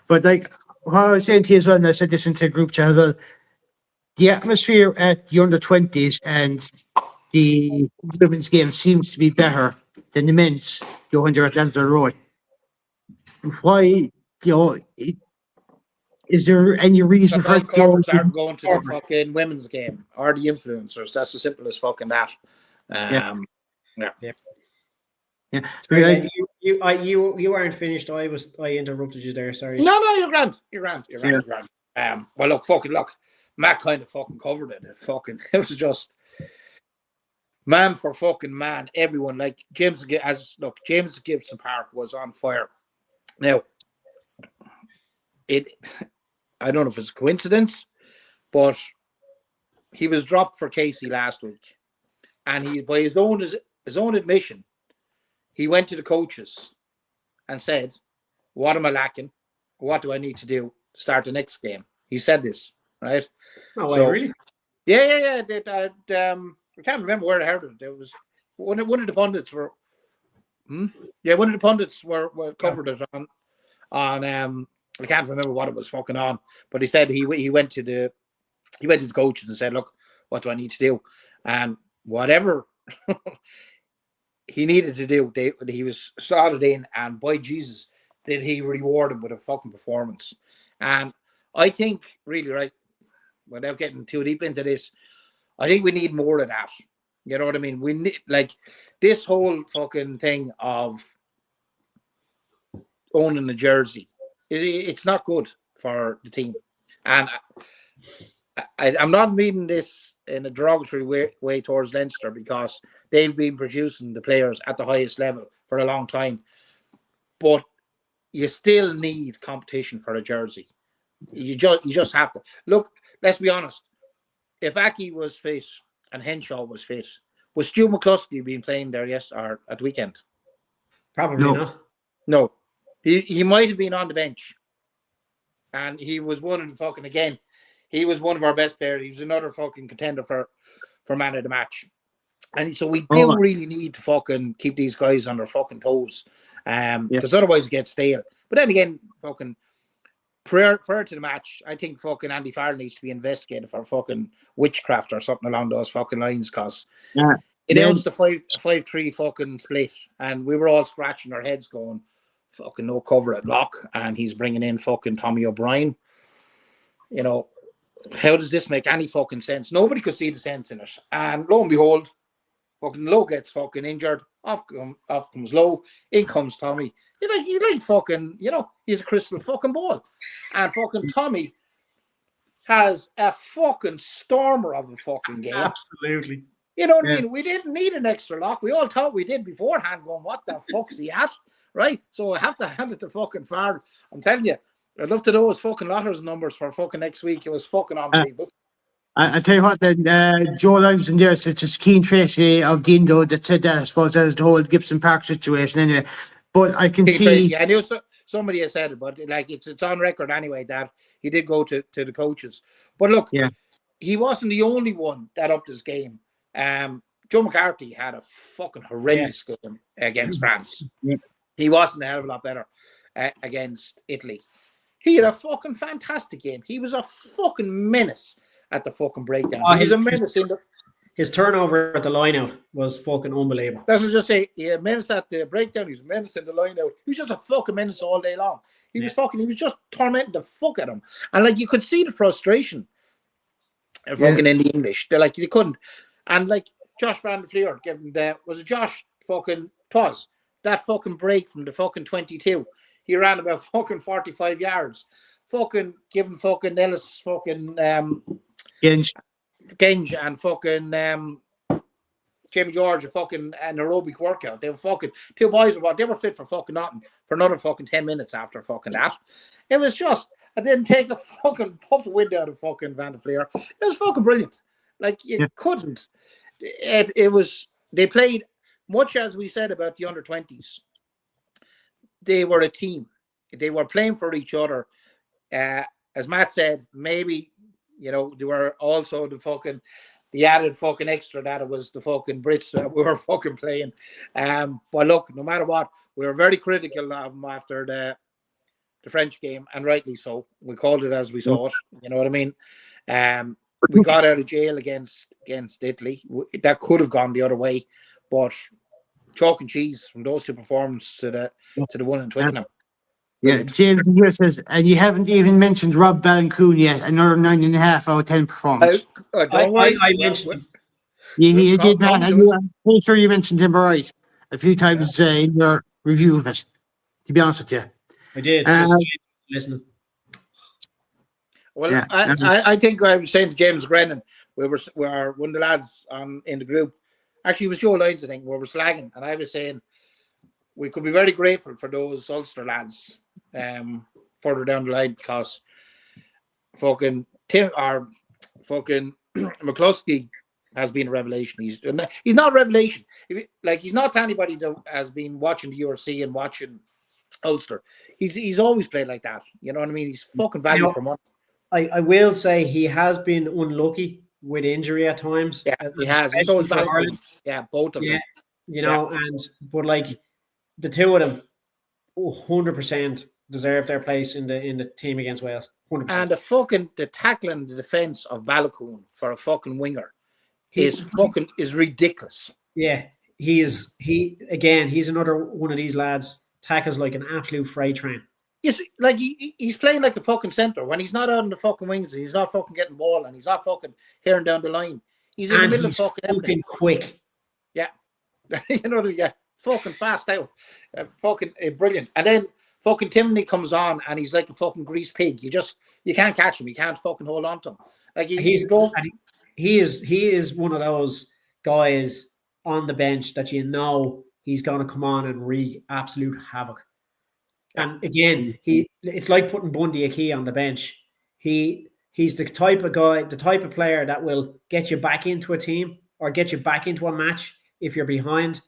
But what I was saying to you as well, and I said this into a group chat as well, the atmosphere at the under-20s and the women's game seems to be better than the men's when they're at Leinster Road. Why, is there any reason for it? Aren't going to the fucking women's game or the influencers. That's as simple as fucking that. Yeah. You weren't finished. I interrupted you there. Sorry. No, you're grand. You're grand. Well, look. Matt kind of fucking covered it. It was just man for fucking man. Everyone James Gibson Park was on fire. Now, I don't know if it's a coincidence, but he was dropped for Casey last week, and he, by his own admission, he went to the coaches and said, "What am I lacking? What do I need to do to start the next game?" He said this, right? Oh, really? Yeah. I can't remember where I heard it. It was one of the pundits were. Yeah, one of the pundits were covered it on. I can't remember what it was fucking on, but he said he went to the coaches and said, "Look, what do I need to do?" And whatever he needed to do, he was slotted in, and by Jesus, did he reward him with a fucking performance. And I think, really, right, without getting too deep into this, I think we need more of that. You know what I mean? We need this whole fucking thing of owning the jersey. It's not good for the team, and I'm not reading this in a derogatory way towards Leinster because they've been producing the players at the highest level for a long time, but you still need competition for a jersey. You just have to look. Let's be honest. If Aki was fit and Henshaw was fit, was Stu McCluskey been playing there or at the weekend? Probably not. No. He might have been on the bench. And he was one of the fucking, again, he was one of our best players. He was another fucking contender for man of the match. And so we do really need to fucking keep these guys on their fucking toes. Because otherwise it gets stale. But then again, fucking prior to the match, I think fucking Andy Farrell needs to be investigated for fucking witchcraft or something along those fucking lines, because it announced the 5-3 fucking split, and we were all scratching our heads going, fucking no cover at lock, and he's bringing in fucking Tommy O'Brien. You know, how does this make any fucking sense? Nobody could see the sense in it. And lo and behold, fucking Lowe gets fucking injured. Off comes Lowe. In comes Tommy. You like fucking, he's a crystal fucking ball. And fucking Tommy has a fucking stormer of a fucking game. Absolutely. You know what I mean? We didn't need an extra lock. We all thought we did beforehand, going, what the fuck's he at? Right? So I have to hand it to fucking Farrell. I'm telling you, I'd love to know his fucking lotters numbers for fucking next week. It was fucking unbelievable. I tell you what, then, Joe Livingston there said it's Keane Tracy of Gindo that said that. I suppose that was the whole Gibson Park situation anyway. But I can see. Tracy, I knew somebody has said it, but like it's on record anyway that he did go to the coaches. But look, Yeah. he wasn't the only one that upped his game. Joe McCarthy had a fucking horrendous game against France. Yeah. He wasn't a hell of a lot better against Italy. He had a fucking fantastic game. He was a fucking menace at the fucking breakdown. He was a menace in the... His turnover at the line-out was fucking unbelievable. That's what I just say. He had a menace at the breakdown. He was a menace in the line-out. He was just a fucking menace all day long. He was just tormenting the fuck at him. And like you could see the frustration fucking in the English. They're like, they couldn't. And like Josh Van der Fleer giving was it Josh fucking Twas? That fucking break from the fucking 22. He ran about fucking 45 yards. Fucking giving fucking Ellis fucking Genge and fucking Jamie George a fucking an aerobic workout. They were fucking two boys they were fit for fucking nothing for another fucking 10 minutes after fucking that. It was just I didn't take a fucking puff of wind out of fucking Van der Fleer. It was fucking brilliant. Like you couldn't. It was they played much as we said about the under-20s. They were a team. They were playing for each other. As Matt said, maybe, they were also the added fucking extra that it was the fucking Brits that we were fucking playing. But look, no matter what, we were very critical of them after the French game, and rightly so. We called it as we saw it. You know what I mean? We got out of jail against Italy. That could have gone the other way, but chalk and cheese from those two performances to the one in Twickenham. Yeah, James here says, and you haven't even mentioned Rob Bancoon yet. Another 9.5 out of 10 performance. I mentioned. You did, man. I'm pretty sure you mentioned him right a few times in your review of it. To be honest with you, I did. Listening. Well, I think I was saying to James Grennan, we were one of the lads in the group. Actually, it was Joe Lyons, I think, where we're slagging, and I was saying we could be very grateful for those Ulster lads further down the line because fucking McCluskey has been a revelation. He's not a revelation. He's not anybody that has been watching the URC and watching Ulster. He's always played like that. You know what I mean? He's fucking value for money. I will say he has been unlucky with injury at times. Yeah, he has. He's always Ireland. Yeah, both of them. But like the two of them, 100% deserve their place in the team against Wales. 100%. And the tackling the defense of Balakoon for a fucking winger is ridiculous. Yeah, he's another one of these lads tackles like an absolute freight train. Yes, like he's playing like a fucking centre. When he's not on the fucking wings, he's not fucking getting ball and he's not fucking hearing down the line. He's in the middle of fucking everything. Quick. Yeah. Fucking fast out. Brilliant. And then fucking Timney comes on and he's like a fucking greased pig. You can't catch him. You can't fucking hold on to him. Like he is one of those guys on the bench that he's gonna come on and wreak absolute havoc. And again, it's like putting Bundy Aki on the bench. He's the type of guy, the type of player that will get you back into a team or get you back into a match if you're behind,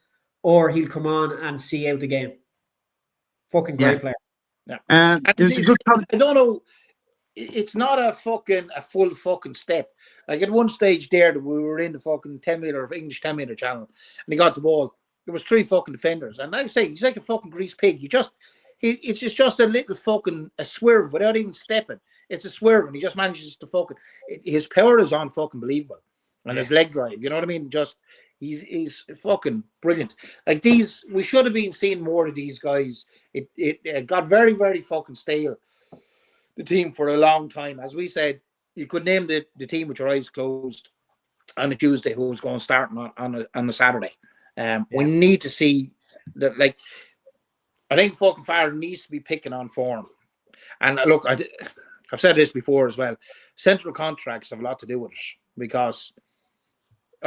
or he'll come on and see out the game. Fucking great player. Yeah. I don't know. It's not a full fucking step. Like at one stage there, we were in the fucking 10-meter English 10-meter channel, and he got the ball. There was 3 fucking defenders, and like I say, he's like a fucking greased pig. It's just a little fucking a swerve without even stepping. It's a swerve, and he just manages to fucking. His power is on fucking believable, and his leg drive. You know what I mean? Just he's fucking brilliant. Like these, we should have been seeing more of these guys. It got very very fucking stale. The team for a long time, as we said, you could name the team with your eyes closed on a Tuesday who was going to start on a Saturday. We need to see that. Like, I think fucking Farrell needs to be picking on form. And look, I've said this before as well. Central contracts have a lot to do with it because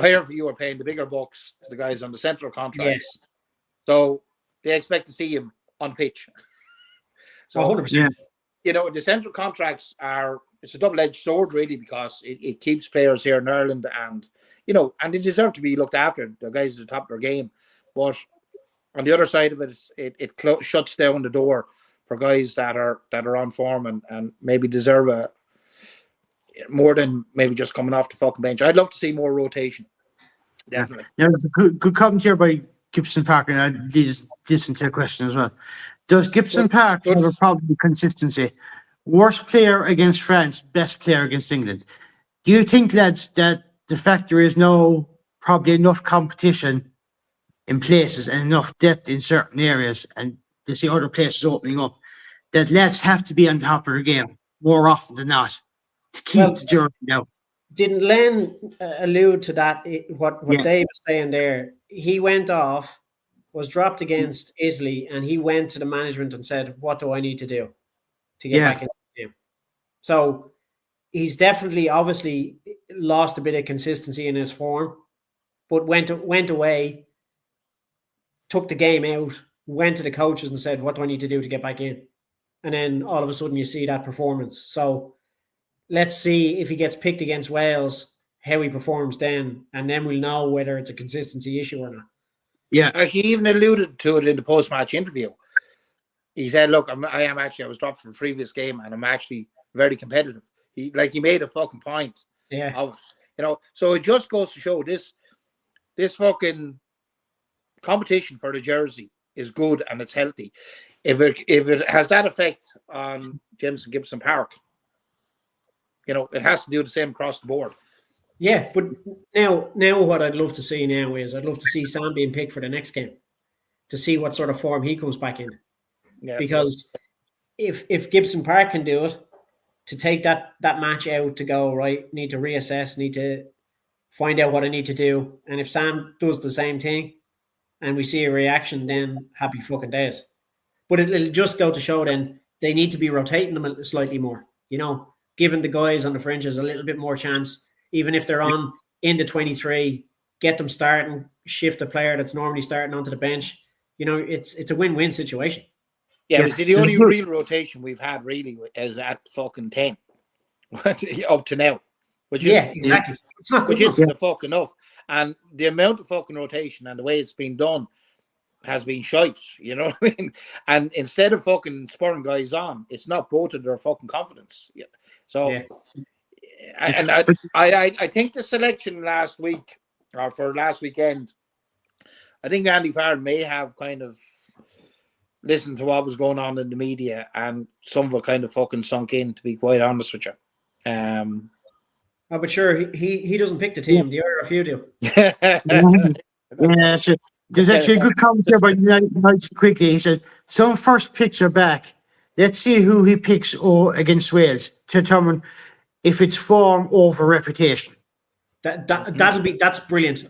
here for you are paying the bigger bucks to the guys on the central contracts, so they expect to see him on pitch. So 100%. The central contracts it's a double-edged sword really because it keeps players here in Ireland and they deserve to be looked after. The guys at the top of their game, but on the other side of it, it shuts down the door for guys that are on form and maybe deserve a more than maybe just coming off the fucking bench. I'd love to see more rotation. Definitely. Now, there's a good comment here by Gibson Park, and I listen to your question as well. Does Gibson Park have a problem with consistency? Worst player against France, best player against England. Do you think, lads, that the fact there is no probably enough competition in places and enough depth in certain areas, and to see other places opening up, that lads have to be on top of their game more often than not to keep the journey now? Didn't Len allude to that? What Yeah. Dave was saying there? He went off, was dropped against Italy, and he went to the management and said, "What do I need to do to get back into the team?" So he's definitely, obviously, lost a bit of consistency in his form, but went away, took the game out, went to the coaches and said, "What do I need to do to get back in?" And then all of a sudden, you see that performance. So let's see if he gets picked against Wales, how he performs then, and then we'll know whether it's a consistency issue or not. Yeah. He even alluded to it in the post-match interview. He said, "Look, I was dropped from the previous game, and I'm actually very competitive." He made a fucking point. Yeah. So it just goes to show this fucking competition for the jersey is good and it's healthy. If it has that effect on Jameson Gibson Park, it has to do the same across the board. Yeah, but now what I'd love to see now is I'd love to see Sam being picked for the next game to see what sort of form he comes back in. Yeah. Because if Gibson Park can do it, to take that match out to go, right, need to reassess, need to find out what I need to do. And if Sam does the same thing and we see a reaction, then happy fucking days. But it'll just go to show then they need to be rotating them slightly more, giving the guys on the fringes a little bit more chance, even if they're on in the 23, get them starting, shift the player that's normally starting onto the bench. It's a win-win situation. Yeah, we see the only real rotation we've had really is at fucking 10 up to now. Exactly. It's not good which isn't the fuck enough. And the amount of fucking rotation and the way it's been done has been shite, you know what I mean? And instead of fucking spurring guys on, it's not boated their fucking confidence. Yeah. So, and I think the selection last week, or for last weekend, I think Andy Farr may have kind of listened to what was going on in the media, and some of it kind of fucking sunk in, to be quite honest with you. But sure, he doesn't pick the team. The other few do. Yeah, sure. There's actually a good comment here by United quickly. He said, some first picks are back. Let's see who he picks against Wales to determine if it's form over reputation. That's brilliant.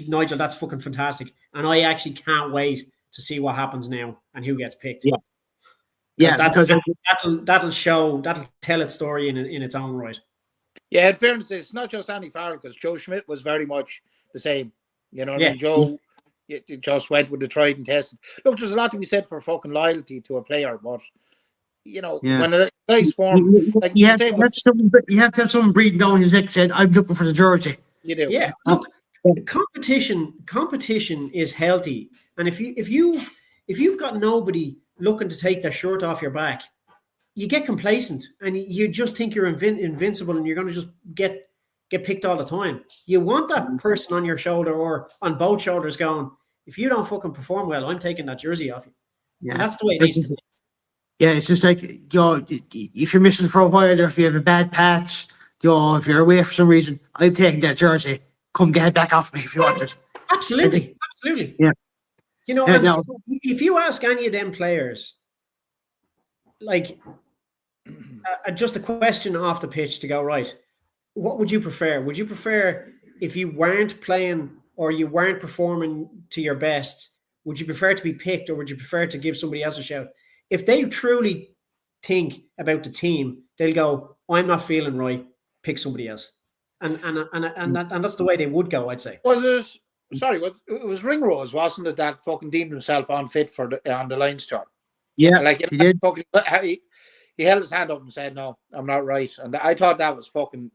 Nigel, that's fucking fantastic. And I actually can't wait to see what happens now and who gets picked. Because that'll tell its story in its own right. Yeah, in fairness, it's not just Andy Farrell, because Joe Schmidt was very much the same. You know what I mean? Joe just went with the tried and tested. Look, there's a lot to be said for fucking loyalty to a player, but when a guy's form, you have to have someone breathing down his neck saying, "I'm looking for the jersey." You do. Yeah. Look, competition is healthy, and if you've got nobody looking to take their shirt off your back, you get complacent and you just think you're invincible and you're going to just get picked all the time. You want that person on your shoulder or on both shoulders going, if you don't fucking perform well, I'm taking that jersey off you. Yeah, and that's the way it is. Yeah, it's just like, if you're missing for a while, or if you have a bad patch, if you're away for some reason, I'm taking that jersey. Come get it back off me if you want it. Absolutely. Yeah. If you ask any of them players, like, just a question off the pitch to go, right, what would you prefer? Would you prefer, if you weren't playing or you weren't performing to your best, would you prefer to be picked, or would you prefer to give somebody else a shout? If they truly think about the team, they'll go, I'm not feeling right, pick somebody else. And that's the way they would go, I'd say. It was Ringrose, wasn't it, that fucking deemed himself unfit on the Lions tour? Yeah, he did. He held his hand up and said, "No, I'm not right." And I thought that was fucking.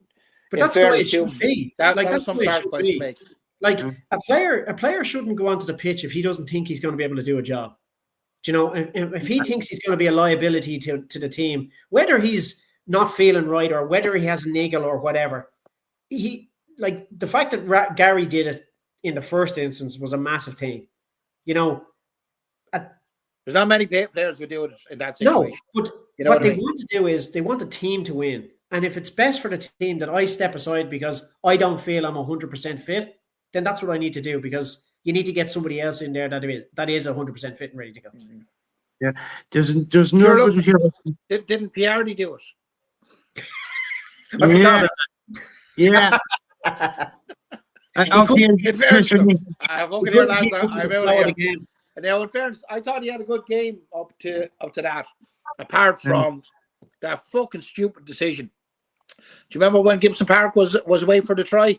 But that's the way it should be. That's some sacrifice to make. Like, a player shouldn't go onto the pitch if he doesn't think he's going to be able to do a job. Do you know, if he thinks he's going to be a liability to the team, whether he's not feeling right or whether he has a niggle or whatever, he like the fact that Gary did it in the first instance was a massive thing. You know, there's not many players who do it in that no, situation. but You know what they I mean? want to do is they want the team to win. And if it's best for the team that I step aside because I don't feel I'm 100% fit, then that's what I need to do, because you need to get somebody else in there that is 100% fit and ready to go. Yeah, there's no Sure, good look, here. didn't Piardi do it? I forgot about Yeah. In fairness, I fucking hear lads, I'm out here. again. And now, in fairness, I thought he had a good game up to that, apart from that fucking stupid decision. Do you remember when Gibson Park was away for the try,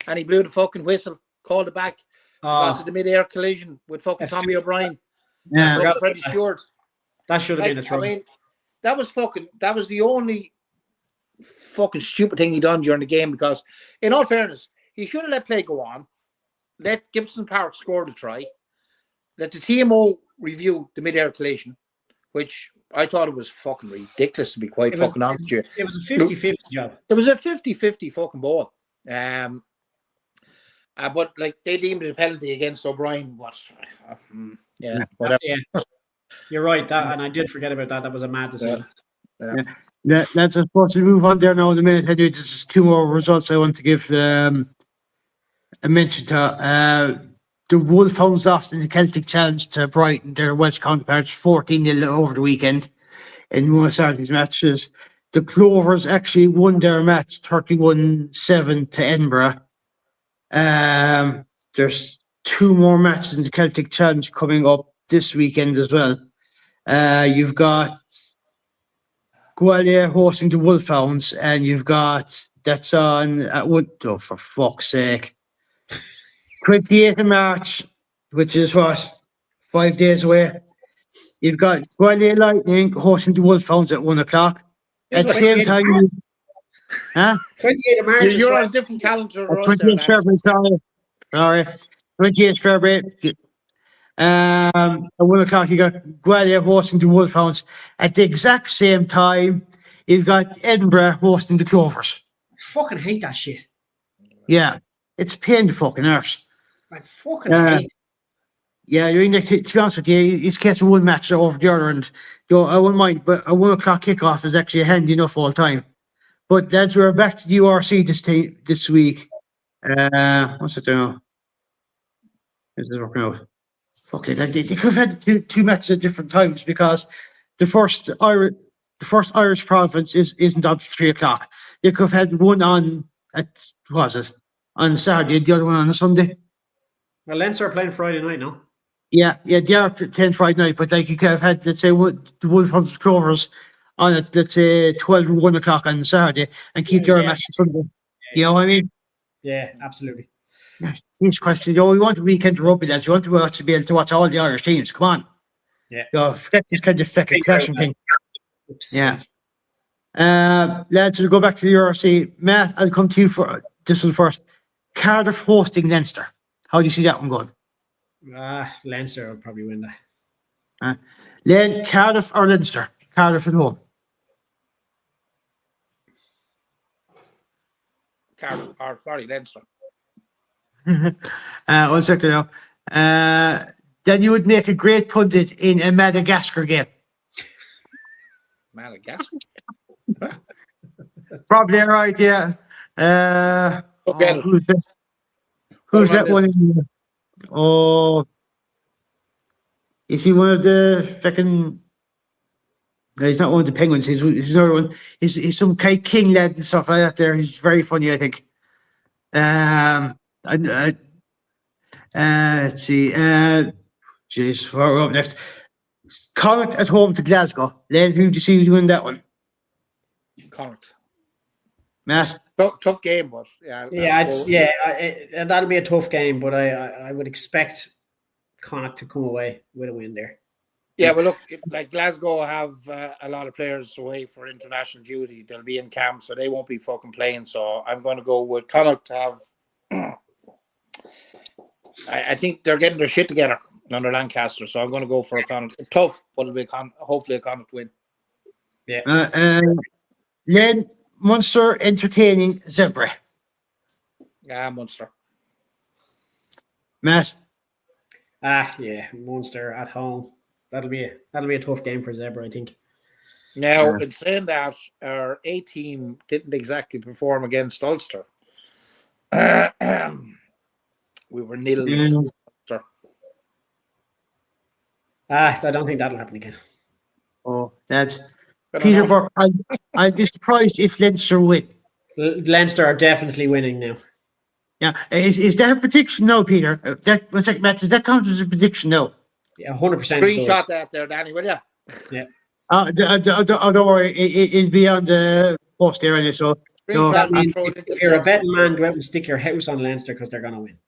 and he blew the fucking whistle, called it back because of the mid-air collision with fucking Tommy O'Brien and Freddie Stewart. That should have been a try. I mean, that was the only fucking stupid thing he done during the game, because, in all fairness, he should have let play go on, let Gibson Park score the try, let the TMO review the mid-air collision, which I thought it was fucking ridiculous, to be quite fucking honest with you. It was a 50-50 job. It was a 50-50 fucking ball. But like, they deemed it a penalty against O'Brien. Whatever. Yeah. You're right, and I did forget about that. That was a mad decision. Yeah. Let's supposed to move on there now in a minute. Anyway, there's just two more results I want to give a mention to. The Wolfhounds lost in the Celtic Challenge to Brighton, their Welsh counterparts, 14-0 over the weekend in one of Saturday's matches. The Clovers actually won their match 31-7 to Edinburgh. There's two more matches in the Celtic Challenge coming up this weekend as well. You've got Gwalior hosting the Wolfhounds, and you've got that's on at what? Oh, for fuck's sake! 28th of March, which is what, 5 days away. You've got Gwalior Lightning hosting the Wolfhounds at 1 o'clock. At the same time, 28th of March. You're on a different calendar. 28th February, sorry. 28th February. At 1 o'clock, you got Gwalior hosting the Wolfhounds. At the exact same time, you've got Edinburgh hosting the Clovers. I fucking hate that shit. Yeah, it's a pain in the fucking arse. I fucking hate it. Yeah, you're in there, to be honest with you, it's catching one match over the other, and I wouldn't mind, but a 1 o'clock kickoff is actually handy enough all the time. But lads, we're back to the URC this week. What's it now? Is it working out? Fuck it, they could have had two matches at different times, because the first Irish province isn't on 3 o'clock. They could have had one on on Saturday, the other one on a Sunday. Well, Leinster are playing Friday night, no? Yeah, they are playing Friday night, but like you could have had, let's say, the Wolverhampton Clovers on it, let's say 12 or 1 o'clock on Saturday, and keep their match on Sunday. You know what I mean? Yeah, absolutely. This question, we want a weekend of rugby, lads. You want to be able to watch all the Irish teams. Come on. Yeah. Forget this kind of fucking session thing. Yeah. Lads, we'll go back to the URC. Matt, I'll come to you for this one first. Cardiff hosting Leinster. How do you see that one going? Leinster will probably win that. Then Cardiff or Leinster? Cardiff at home. Cardiff, or sorry, Leinster. 1 second now. Then you would make a great pundit in a Madagascar game. Madagascar? Probably right, yeah. Okay. Who's that one? Oh, is he one of the fucking? No, he's not one of the Penguins. He's another one. He's some kind of king lad and stuff like that. There, he's very funny, I think. Let's see. Jeez, where are we up next? Connacht at home to Glasgow. Len, who do you see win that one? Connacht. Matt? Tough game, but that'll be a tough game, but I would expect Connacht to come away with a win there. Yeah, well, look, like Glasgow have a lot of players away for international duty. They'll be in camp, so they won't be fucking playing. So I'm going to go with Connacht to have. I think they're getting their shit together. under Lancaster. So I'm going to go for a Connacht. Tough, but it'll be hopefully a Connacht win. Yeah. Len, Munster entertaining Zebra. Yeah, Munster. Matt. Yeah, Munster at home. That'll be a tough game for Zebra, I think. Now, in saying that, our A team didn't exactly perform against Ulster. We were nilled. I don't think that'll happen again. Oh, that's Peterborough. I'd be surprised if Leinster win. Leinster are definitely winning now. Yeah, is that a prediction? No, Peter. Matt, does that count as a prediction? No. Yeah, 100%. Screenshot that there, Danny, will you? Yeah. Don't worry. It'll be on the post there anyway. So that means if you're a betting man, go out and stick your house on Leinster because they're going to win.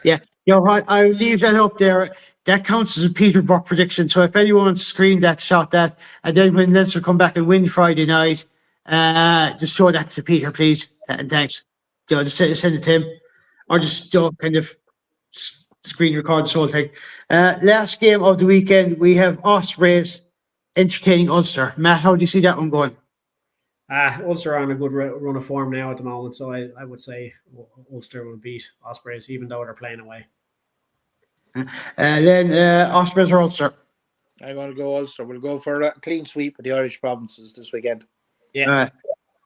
Yeah, I'll leave that up there. That counts as a Peterborough prediction. So if anyone wants to screen that, shot that, and then when Leinster come back and win Friday night, just show that to Peter, please, and thanks. Just send it to him, or just kind of screen record this whole thing. Last game of the weekend, we have Ospreys entertaining Ulster. Matt, how do you see that one going? Ulster are on a good run of form now at the moment, so I would say Ulster will beat Ospreys, even though they're playing away. Then Ospreys or Ulster? I'm going to go Ulster. We'll go for a clean sweep of the Irish provinces this weekend. Yeah.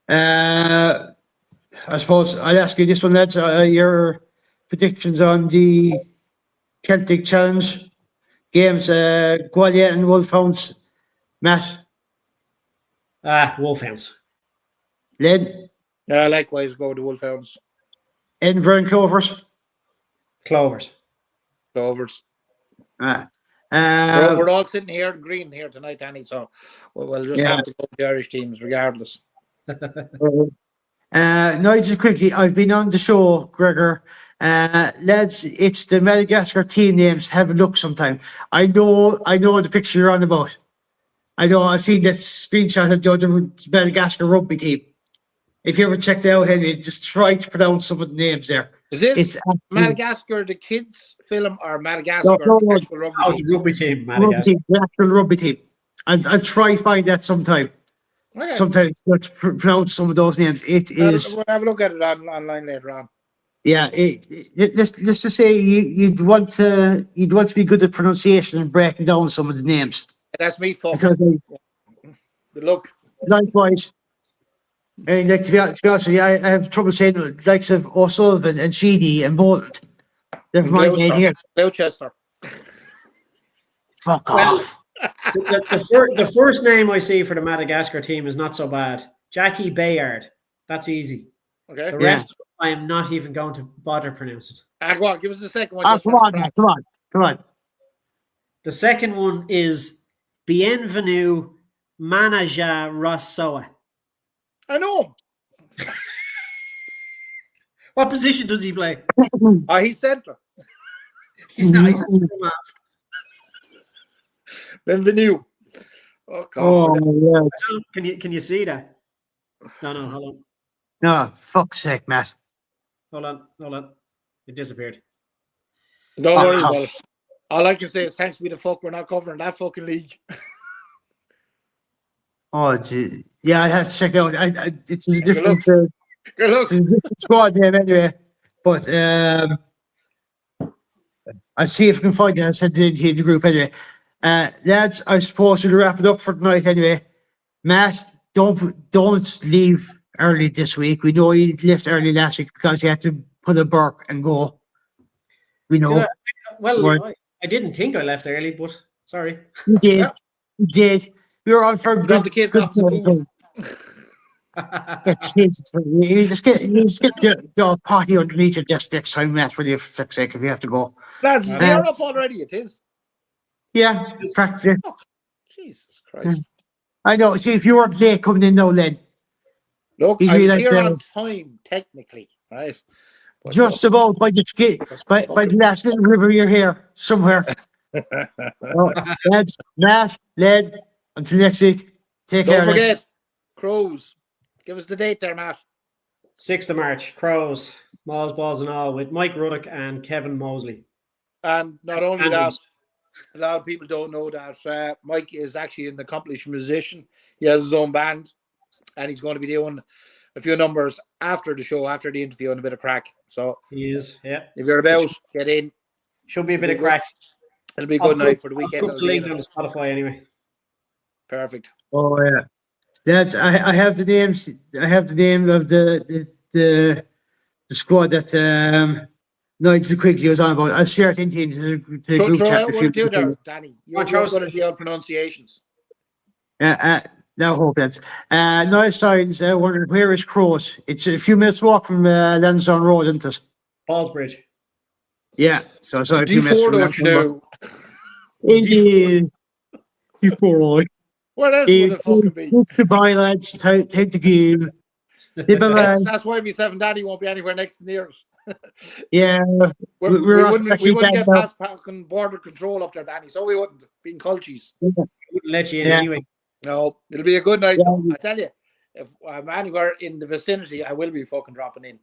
I suppose I'll ask you this one, lads. Your predictions on the Celtic Challenge games, Gwalior and Wolfhounds. Matt? Wolfhounds. Len? Likewise, go to Wolfhounds. Edinburgh and Clovers? Clovers. We're all sitting here in green here tonight, Danny, so we'll just have to go with the Irish teams regardless. No, just quickly, I've been on the show, Gregor. Lads, it's the Madagascar team names. Have a look sometime. I know the picture you're on about. I know I've seen that screenshot of the other Madagascar rugby team. If you ever check it out, Henry, just try to pronounce some of the names there. Is this Madagascar, the kids film, or Madagascar, the actual rugby team? The rugby team, Madagascar. The actual rugby team. I'll try to find that sometime. Okay. Sometimes let's pronounce some of those names. We'll have a look at it online later on. Yeah, let's just say you'd want to be good at pronunciation and breaking down some of the names. That's me, folks. Good luck. Likewise. And to be honest with you, I have trouble saying the likes of O'Sullivan and Sheedy and Bolton. Never mind anything else. Gloucester. Fuck off. The first name I see for the Madagascar team is not so bad. Jackie Bayard. That's easy. Okay. The rest, I am not even going to bother pronounce it. Go on, give us the second one. Come on. The second one is Bienvenue Manaja Rousseau. I know. What position does he play? He's centre. He's nice. Bienvenue. Oh, God. Can you see that? No, hold on. No, fuck's sake, Matt. Hold on. It disappeared. Don't worry about it. All I can say is thanks be the fuck we're not covering that fucking league. Oh, gee. Yeah, I have to check out. It's a different, Good luck. It's a different squad name anyway. But I'll see if I can find it. I sent it into the group anyway. Lads, I suppose we'll wrap it up for tonight anyway. Matt, don't leave early this week. We know you left early last week because you had to put a Burke and go. We know. I didn't think I left early, but sorry. You did. Yeah. You did. We were on for the kids off the pool. You just get the party underneath your desk next time, Matt, for the fuck's sake, if you have to go. Lads, they are up already, it is. Yeah, practically. Oh, Jesus Christ. I know. See, if you weren't late coming in now, Len. Look, I'm here on time, technically, right? But just about by the last little river you're here, somewhere. Lads, Matt, Len, until next week, take care. Don't forget, Crows. Give us the date there, Matt. 6th of March, Crows, Mauls, Balls and all, with Mike Ruddock and Kevin Mosley. And not only that, A lot of people don't know that Mike is actually an accomplished musician. He has his own band, and he's going to be doing a few numbers after the show, after the interview, and a bit of crack. So He is, yeah. if you're about, get in. Should be a bit It'll of crack. It'll be a good night for the I'll weekend. put the link on Spotify anyway. Perfect. Oh yeah, that's I have the names. I have the name of the squad that Nigel quickly was on about. I'll share it into the group Throw chat out if one you. or two there, Danny. You're good at the old pronunciations. Now hope that's Niall Signs wondering where is Crows? It's a few minutes walk from Lansdowne Road, isn't it? Ballsbridge. Yeah, so a few minutes D4, from don't you know? D4. What else would it fucking be? It's goodbye, lads. Take the game. That's why myself and Danny won't be anywhere next to near us. Yeah, we wouldn't get past fucking border control up there, Danny. So we wouldn't. Being culchies. Yeah. Wouldn't let you in anyway. No, it'll be a good night. Yeah. I tell you, if I'm anywhere in the vicinity, I will be fucking dropping in.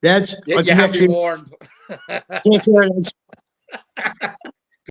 Lads, You have been warned. Take care, lads.